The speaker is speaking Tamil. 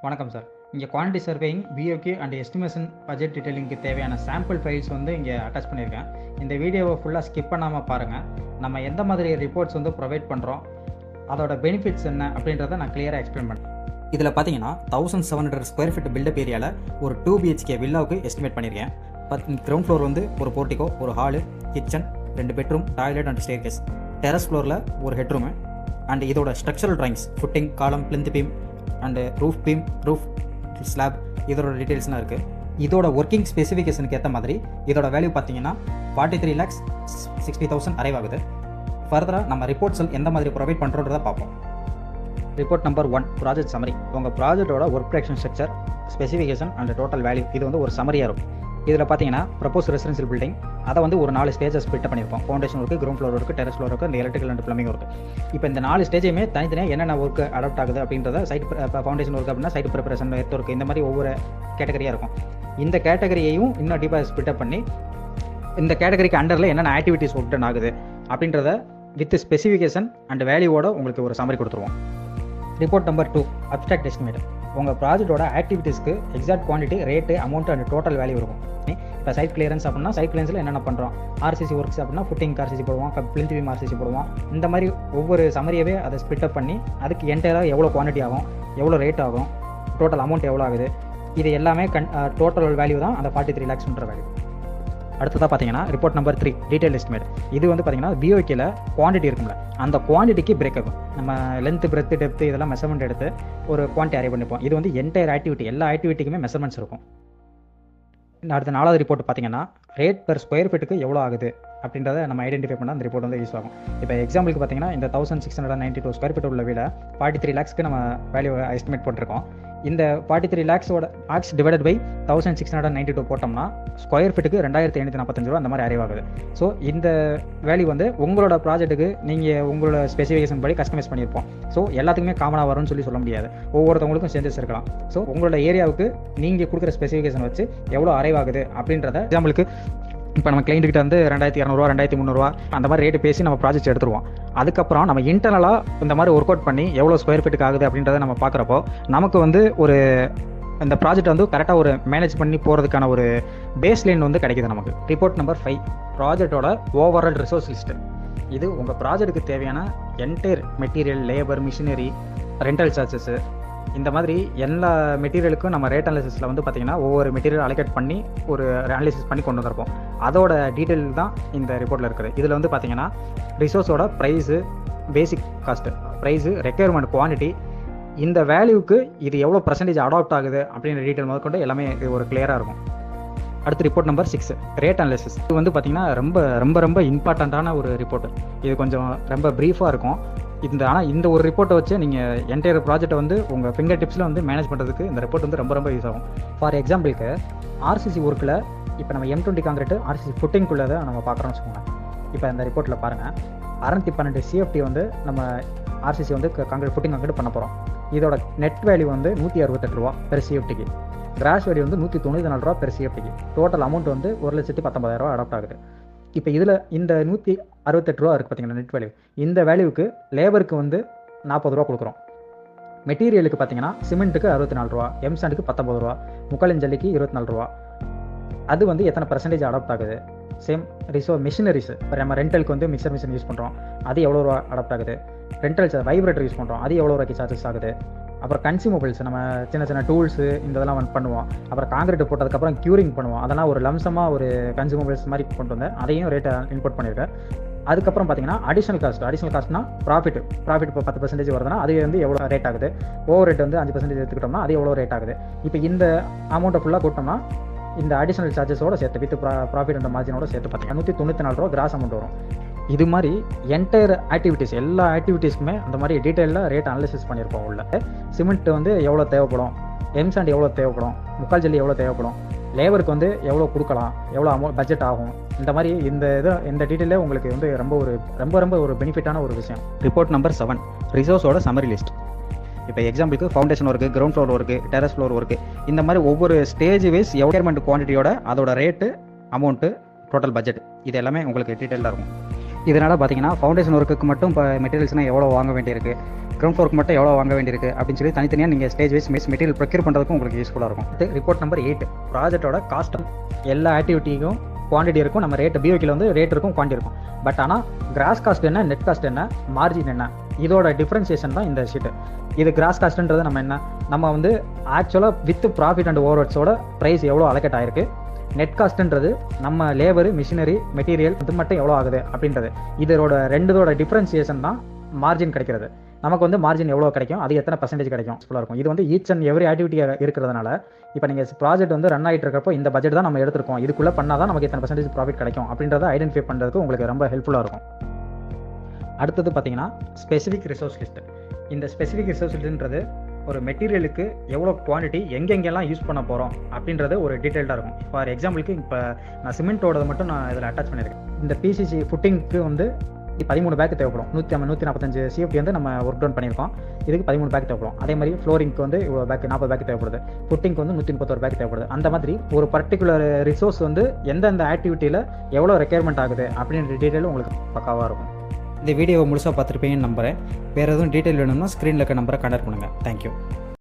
வணக்கம் சார். இங்கே quantity surveying, BOQ and estimation budget டீட்டெயிலிங்க்கு தேவையான சாம்பிள் ஃபைல்ஸ் வந்து இங்கே அட்டாச் பண்ணியிருக்கேன். இந்த வீடியோவை ஃபுல்லாக ஸ்கிப் பண்ணாமல் பாருங்கள். நம்ம எந்த மாதிரி ரிப்போர்ட்ஸ் வந்து ப்ரொவைட் பண்ணுறோம், அதோட பெனிஃபிட்ஸ் என்ன அப்படின்றத நான் கிளியராக எக்ஸ்பிளைன் பண்ணுறேன். இதில் பார்த்தீங்கன்னா 1700 ஸ்கொயர் ஃபீட் பில்டப் ஏரியாவில் ஒரு 2 BHK வில்லாவுக்கு எஸ்டிமேட் பண்ணியிருக்கேன். கிரவுண்ட் ஃப்ளோர் வந்து ஒரு போர்ட்டிகோ, ஒரு hall, kitchen, 2 bedroom, toilet and staircase. Terrace ஃப்ளோரில் ஒரு ஹெட்ரூமு அண்ட் இதோட structural drawings, footing, column, plinth beam and roof beam, roof slab, இதோட டீட்டெயில்ஸ்லாம் இருக்குது. இதோட ஒர்க்கிங் ஸ்பெசிஃபிகேஷனுக்கு ஏற்ற மாதிரி இதோட வேல்யூ பார்த்தீங்கன்னா 43,60,000 அரைவ் ஆகுது. ஃபர்தராக நம்ம ரிப்போர்ட்ஸ் எந்த மாதிரி ப்ரொவைட் பண்ணுறோன்றதை பார்ப்போம். Report number 1, project summary. உங்கள் ப்ராஜெக்டோட work production structure, specification and total value, இது வந்து ஒரு சமரியாக இருக்கும். இதில் பார்த்தீங்கன்னா ப்ரப்போஸ் ரெசிடென்ஷியல் பில்டிங், அதை வந்து ஒரு 4 ஸ்டேஜஸ் ஸ்பிட் பண்ணியிருப்போம். Foundation work, ground floor work, terrace floor work, இந்த எலக்ட்ரிக்கல் அண்ட் ப்ளம்பிங் ஒர்க்கு. இப்போ இந்த 4 ஸ்டேஜையுமே தனித்தனியாக என்னென்ன ஒர்க்கு அடாப்ட் ஆகுது அப்படின்றத சைட் ஃபவுண்டேஷன் ஒர்க் அப்படின்னா சைட் ப்ரிப்பரேஷன், எர்த் ஒர்க், இந்த மாதிரி ஒவ்வொரு கேட்டகரியாக இருக்கும். இந்த கேட்டகரியையும் இன்னும் டீப்பாக ஸ்பிட்டப் பண்ணி இந்த கேட்டகரிக்கு அண்டரில் என்னென்ன ஆக்டிவிட்டிஸ் ஒர்க் டன் ஆகுது அப்படின்றத வித் ஸ்பெசிஃபிகேஷன் அண்ட் வேல்யூவோட உங்களுக்கு ஒரு சமரி கொடுத்துருவோம். Report number 2, abstract estimate. உங்கள் ப்ராஜெக்டோட ஆக்டிவிட்டீஸ்க்கு exact quantity, rate, amount and total value இருக்கும். இப்போ சைட் கிளியரன்ஸ் அப்படின்னா சைட் கிளியரன்ஸில் என்னென்ன பண்ணுறோம், ஆர்சிசி ஒர்க்ஸ் அப்படின்னா ஃபுட்டிங் ஆர்சிசி போடுவோம், பிளிந்த் பீம் ஆர்சிசி போடுவோம். இந்த மாதிரி ஒவ்வொரு சமரியவே அதை ஸ்பிட்டப் பண்ணி அதுக்கு என்டையராக எவ்வளோ குவான்டிட்டி ஆகும், எவ்வளோ ரேட் ஆகும், டோட்டல் அமௌண்ட் எவ்வளோ ஆகுது, இது எல்லாமே டோட்டல் வேல்யூ தான் அந்த 43 lakhsன்ற வேல்யூ. அடுத்ததாக பார்த்தீங்கன்னா ரிப்போர்ட் நம்பர் 3, டீடைல் எஸ்டிமேட். இது வந்து பார்த்தீங்கன்னா பிஓகேல குவான்டிட்டி இருக்கும்ல, அந்த குவான்டிட்டிக்கு பிரேக் ஆகும். நம்ம லென்த், பிரெத், டெப்த் இதெல்லாம் மெஷர்மெண்ட் எடுத்து ஒரு குவான்டிட்டி அரேவ் பண்ணிப்போம். இது வந்து என்டையர் ஆக்டிவிட்டி, எல்லா ஆக்டிவிட்டிக்குமே மெஷர்மெண்ட்ஸ் இருக்கும். அடுத்த 4வது ரிப்போர்ட் பார்த்தீங்கன்னா ரேட் பெர் ஸ்கொயர் ஃபீட்டுக்கு எவ்வளோ ஆகுது அப்படின்றத நம்ம ஐடென்டிஃபை பண்ணால் அந்த ரிப்போர்ட் வந்து யூஸ் ஆகும். இப்போ எக்ஸாம்பிளுக்கு பார்த்தீங்கன்னா இந்த 1692 ஸ்கொயர் ஃபீட் உள்ள வீட 43 lakhsக்கு நம்ம வேல்யூ எஸ்டிமேட் போட்டிருக்கோம். இந்த 43 lakhs டிவைடட் பை 1692 போட்டோம்னா ஸ்கொயர் ஃபீட்டுக்கு 2,545 ரூபா அந்த மாதிரி அரைவ் ஆகுது. ஸோ இந்த வேல்யூ வந்து உங்களோட ப்ராஜெக்ட்டுக்கு நீங்கள் உங்களோட ஸ்பெசிஃபிகேஷன் படி கஸ்டமைஸ் பண்ணியிருப்போம். ஸோ எல்லாத்துக்குமே காமனாக வரும்னு சொல்ல முடியாது, ஒவ்வொருத்தவங்களுக்கும் சேஞ்சஸ் இருக்கலாம். ஸோ உங்களோட ஏரியாவுக்கு நீங்கள் கொடுக்குற ஸ்பெசிஃபிகேஷன் வச்சு எவ்வளோ அரைவ் ஆகுது அப்படின்றத எக்ஸாம்பிளுக்கு இப்போ நம்ம கிளைண்ட்டுக்கிட்ட வந்து 2,200 ரூபா, 2,300 ரூபா அந்த மாதிரி ரேட்டு பேசி நம்ம ப்ராஜெக்ட் எடுத்துருவோம். அதுக்கப்புறம் நம்ம இன்டர்னலாக இந்த மாதிரி ஒர்க் அவுட் பண்ணி எவ்வளோ ஸ்கொயர் ஃபீட்டுக்கு ஆகுது அப்படின்றத நம்ம பார்க்குறப்போ நமக்கு வந்து ஒரு இந்த ப்ராஜெக்ட் வந்து கரெக்டாக ஒரு மேனேஜ் பண்ணி போகிறதுக்கான ஒரு பேஸ் லைன் வந்து கிடைக்குது நமக்கு. ரிப்போர்ட் நம்பர் 5, ப்ராஜெக்டோட ஓவரால் ரிசோர்ஸ் லிஸ்ட்டு. இது உங்கள் ப்ராஜெக்ட்டுக்கு தேவையான entire material, labour, machinery, rental charges, இந்த மாதிரி எல்லா மெட்டீரியலுக்கும் நம்ம ரேட் அனாலிசிஸில் வந்து பார்த்திங்கன்னா ஒவ்வொரு மெட்டீரியல் அலோகேட் பண்ணி ஒரு அனாலிசிஸ் பண்ணி கொண்டு வந்திருப்போம். அதோட டீட்டெயில் தான் இந்த ரிப்போர்ட்டில் இருக்குது. இதில் வந்து பார்த்திங்கன்னா ரிசோர்ஸோட ப்ரைஸு, பேசிக் காஸ்ட்டு, ப்ரைஸு, ரெக்யர்மெண்ட், குவான்டிட்டி, இந்த வேல்யூக்கு இது எவ்வளோ % அடாப்ட் ஆகுது அப்படின்ற டீட்டெயில் முதற்கொண்டு எல்லாமே இது ஒரு கிளியராக இருக்கும். அடுத்து ரிப்போர்ட் நம்பர் 6, ரேட் அனாலிசிஸ். இது வந்து பார்த்திங்கன்னா ரொம்ப ரொம்ப ரொம்ப இம்பார்ட்டண்ட்டான ஒரு ரிப்போர்ட்டு. இது கொஞ்சம் ரொம்ப ப்ரீஃபாக இருக்கும். ஆனால் இந்த ஒரு ரிப்போர்ட்டை வச்சு நீங்கள் என்டையர் ப்ராஜெக்ட்டை வந்து உங்கள் ஃபிங்கர் டிப்ஸில் வந்து மேனேஜ் பண்ணுறதுக்கு இந்த ரிப்போர்ட் வந்து ரொம்ப ரொம்ப யூஸ் ஆகும். ஃபார் எக்ஸாம்பிளுக்கு ஆர்சிசி ஒர்க்கில் இப்போ நம்ம M20 காங்கிரீட் ஆர்சிசி ஃபுட்டிங்குள்ளே தான் நம்ம பார்க்குறோம்னு வச்சுக்கோங்க. இப்போ இந்த ரிப்போர்ட்டில் பாருங்கள், 612 CFT வந்து நம்ம ஆர்சிசி வந்து காங்கிரீட் ஃபுட்டிங் காங்கிரீட் பண்ண போகிறோம். இதோட நெட் வேல்யூ வந்து 168 ரூபா பெர் CFTக்கு, கிராஸ் வேல்யூ வந்து 194 ரூபா பெர் CFTக்கு, டோட்டல் அமௌண்ட் வந்து 1,19,000 ரூபா அடாப்ட் ஆகுது. இப்போ இதில் இந்த 168 ரூபா இருக்குது பார்த்தீங்கன்னா நெட் வேல்யூ. இந்த வேல்யூக்கு லேபருக்கு வந்து 40 ரூபா கொடுக்குறோம். மெட்டீரியலுக்கு பார்த்தீங்கன்னா சிமெண்ட்டுக்கு 64 ரூபா, எம்சாண்டுக்கு 19 ரூபா, முக்காலின் ஜல்லிக்கு 24 ரூபா. அது வந்து எத்தனை % அடாப்ட் ஆகுது. சேம் மிஷினரிஸ், இப்போ நம்ம ரெண்டலுக்கு வந்து மிக்சர் மிஷின் யூஸ் பண்ணுறோம், அது எவ்வளோ ரூபா அடாப்ட் ஆகுது. ரெண்டல் வைப்ரேட்டர் யூஸ் பண்ணுறோம், அது எவ்வளோ ரூபாய்க்கு சார்ஜஸ் ஆகுது. அப்புறம் கன்சியூமபிள்ஸ், நம்ம சின்ன சின்ன டூல்ஸு இந்த இதெல்லாம் பண்ணுவோம். அப்புறம் காங்கிரீட் போட்டதுக்கப்புறம் க்யூரிங் பண்ணுவோம், அதெல்லாம் ஒரு லம்சமாக ஒரு கன்சியூமபிள்ஸ் மாதிரி கொண்டு வந்தேன், அதையும் ரேட்டை இன்புட் பண்ணியிருக்கேன். அதுக்கப்புறம் பார்த்தீங்கன்னா அடிஷனல் காஸ்ட்னா ப்ராஃபிட் இப்போ 10% வருதுன்னா அது வந்து எவ்வளோ ரேட் ஆகுது. ஓவர் ரேட் வந்து 5% எடுத்துக்கிட்டோம்னா அது எவ்வளோ ரேட் ஆகுது. இப்போ இந்த அமௌண்ட்டை ஃபுல்லாக கூட்டோம்னா இந்த அடிஷனல் சார்ஜஸோட சேர்த்து வித் ப்ராஃபிட் அண்ட் மார்ஜினோட சேர்த்து பார்த்தீங்கன்னா 194 ரூபா கிராஸ் அமௌண்ட் வரும். இது மாதிரி என்டையர் ஆக்டிவிட்டீஸ், எல்லா ஆக்டிவிட்டீஸ்க்குமே அந்த மாதிரி டீட்டெயிலாக ரேட் அனாலிசிஸ் பண்ணியிருப்போம். உள்ள சிமெண்ட் வந்து எவ்வளோ தேவைப்படும், எம்சாண்ட் எவ்வளோ தேவைப்படும், முக்கால் ஜல்லி எவ்வளோ தேவைப்படும், லேபருக்கு வந்து எவ்வளோ கொடுக்கலாம், எவ்வளோ பட்ஜெட் ஆகும், இந்த மாதிரி இந்த டீட்டெயிலே உங்களுக்கு வந்து ரொம்ப ஒரு பெனிஃபிட்டான ஒரு விஷயம். ரிப்போர்ட் நம்பர் 7, ரிசோர்ஸோட சம்மரி லிஸ்ட். இப்போ எக்ஸாம்பிளுக்கு foundation work, ground floor work, terrace floor work, இந்த மாதிரி ஒவ்வொரு ஸ்டேஜ் வைஸ் ரெக்யர்மெண்ட் குவான்டிட்டியோட அதோட ரேட்டு, அமௌண்ட்டு, டோட்டல் பட்ஜெட், இது எல்லாமே உங்களுக்கு டீட்டெயிலாக இருக்கும். இதனால் பார்த்தீங்கன்னா ஃபவுண்டேஷன் ஒர்க்குக்கு மட்டும் இப்போ மெட்டீரியல்ஸ்னால் எவ்வளோ வாங்க வேண்டியிருக்கு, கிரவுண்ட் ஒர்க் மட்டும் எவ்வளோ வாங்க வேண்டியிருக்கு அப்படின்னு சொல்லி தனித்தனியாக நீங்கள் ஸ்டேஜ் வைஸ் மெட்டீரியல் ப்ரொக்யூர் பண்ணுறதுக்கும் உங்களுக்கு யூஸ்ஃபுல்லாக இருக்கும். ரிப்போர்ட் நம்பர் 8 ப்ராஜெக்ட்டோட காஸ்ட். எல்லா ஆக்டிவிட்டிக்கும் குவான்டிட்டி இருக்கும், நம்ம ரேட் பிஓக்கில் வந்து ரேட் இருக்கும், குவான்டிட்டி இருக்கும். பட் ஆனால் கிராஸ் காஸ்ட் என்ன, நெட் காஸ்ட் என்ன, மார்ஜின் என்ன, இதோட டிஃப்ரென்சியேஷன் தான் இந்த ஷீட்டு. இது கிராஸ் காஸ்ட்ன்றது நம்ம வந்து ஆக்சுவலாக வித் ப்ராஃபிட் அண்ட் ஓவர்ஹெட்ஸோட ப்ரைஸ் எவ்வளோ அலோகேட் ஆயிருக்கு. நெட் காஸ்ட்ன்றது நம்ம லேபரு, மிஷினரி, மெட்டீரியல் இது மட்டும் எவ்வளோ ஆகுது அப்படின்றது. இதோட ரெண்டுதோட டிஃப்ரென்சியேஷன் தான் மார்ஜின் கிடைக்கிறது. நமக்கு வந்து மார்ஜின் எவ்வளோ கிடைக்கும், அது எத்தனை பர்சன்டேஜ் கிடைக்கும் ஃபுல்லாக இருக்கும். இது வந்து ஈச் அண்ட் எவ்ரி ஆக்டிவிட்டி இருக்கிறதுனால இப்போ நீங்கள் ப்ராஜெக்ட் வந்து ரன் ஆகிட்டு இருக்கிறப்போ இந்த பட்ஜெட் தான் நம்ம எடுத்துருக்கோம், இதுக்குள்ளே பண்ணால் தான் நமக்கு எத்தனை பர்சன்டேஜ் ப்ராஃபிட் கிடைக்கும் அப்படின்றத ஐடென்டிஃபை பண்ணுறதுக்கு உங்களுக்கு ரொம்ப ஹெல்ப்ஃபுல்லாக இருக்கும். அடுத்தது பார்த்தீங்கன்னா ஸ்பெசிஃபிக் ரிசோர்ஸ் லிஸ்ட். இந்த ஸ்பெசிஃபிக் ரிசோர்ஸ் லிஸ்ட்ன்றது ஒரு மெட்டீரியலுக்கு எவ்வளோ குவான்டிட்டி எங்கெங்கெல்லாம் யூஸ் பண்ண போகிறோம் அப்படின்றது ஒரு டீட்டெயில்டாக இருக்கும். ஃபார் எக்ஸாம்பிளுக்கு இப்போ நான் சிமெண்ட்டோட மட்டும் நான் இதில் அட்டாச் பண்ணியிருக்கேன். இந்த பிசிசி ஃபுட்டிங்க்கு வந்து 13 பேக் தேவைப்படும். 145 சிஎஃப்டி வந்து நம்ம ஒர்க் டவுன் பண்ணியிருக்கோம். இதுக்கு 13 பேக் தேவைப்படும். அதே மாதிரி ஃப்ளோரிங்க்கு வந்து இவ்வளோ பேக் 40 பேக் தேவைப்படுது. ஃபுட்டிங்க்கு வந்து 131 பேக் தேவைப்படுது. அந்த மாதிரி ஒரு பர்டிகுலர் ரிசோர்ஸ் வந்து எந்தெந்த ஆக்டிவிட்டியில் எவ்வளோ ரெக்யர்மெண்ட் ஆகுது அப்படின்ற டீட்டெயில் உங்களுக்கு பக்காவாக இருக்கும். இந்த வீடியோவை முழுசாக பார்த்துருப்பீங்கன்னு நம்புகிறேன். வேறு எதுவும் டீட்டெயில் வேணும்னா ஸ்க்ரீனில் இருக்க நம்பரை கான்டாக்ட் பண்ணுங்கள். தேங்க்யூ.